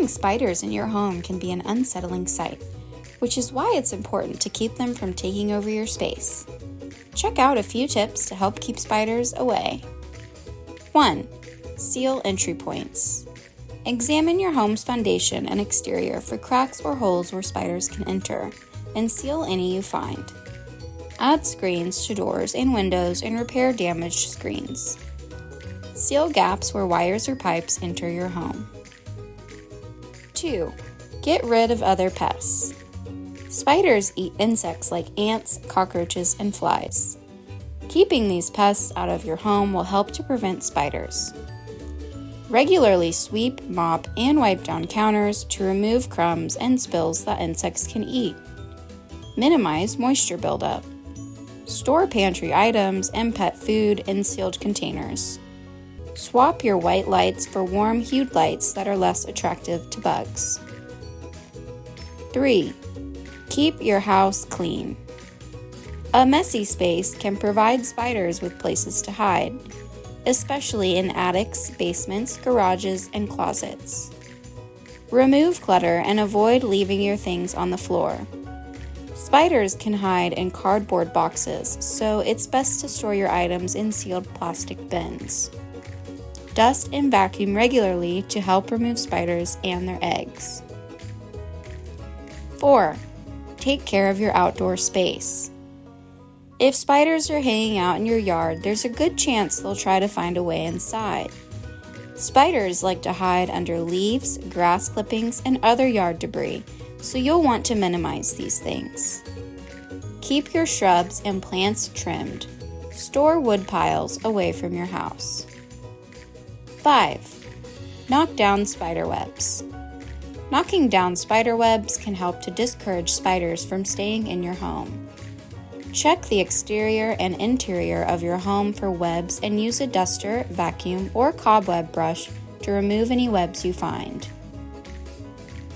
Having spiders in your home can be an unsettling sight, which is why it's important to keep them from taking over your space. Check out a few tips to help keep spiders away. 1. Seal entry points. Examine your home's foundation and exterior for cracks or holes where spiders can enter, and seal any you find. Add screens to doors and windows and repair damaged screens. Seal gaps where wires or pipes enter your home. 2. Get rid of other pests. Spiders eat insects like ants, cockroaches, and flies. Keeping these pests out of your home will help to prevent spiders. Regularly sweep, mop, and wipe down counters to remove crumbs and spills that insects can eat. Minimize moisture buildup. Store pantry items and pet food in sealed containers. Swap your white lights for warm-hued lights that are less attractive to bugs. 3. Keep your house clean. A messy space can provide spiders with places to hide, especially in attics, basements, garages, and closets. Remove clutter and avoid leaving your things on the floor. Spiders can hide in cardboard boxes, so it's best to store your items in sealed plastic bins. Dust and vacuum regularly to help remove spiders and their eggs. 4. Take care of your outdoor space. If spiders are hanging out in your yard, there's a good chance they'll try to find a way inside. Spiders like to hide under leaves, grass clippings, and other yard debris, so you'll want to minimize these things. Keep your shrubs and plants trimmed. Store wood piles away from your house. 5. Knock down spider webs. Knocking down spider webs can help to discourage spiders from staying in your home. Check the exterior and interior of your home for webs and use a duster, vacuum, or cobweb brush to remove any webs you find.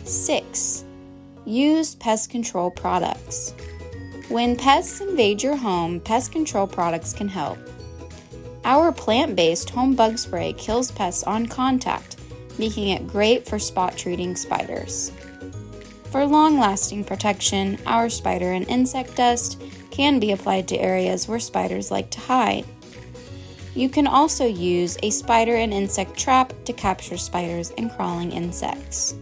6. Use pest control products. When pests invade your home, pest control products can help. Our plant-based home bug spray kills pests on contact, making it great for spot treating spiders. For long-lasting protection, our spider and insect dust can be applied to areas where spiders like to hide. You can also use a spider and insect trap to capture spiders and crawling insects.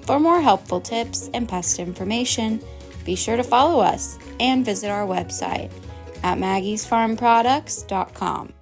For more helpful tips and pest information, be sure to follow us and visit our website at maggiesfarmproducts.com.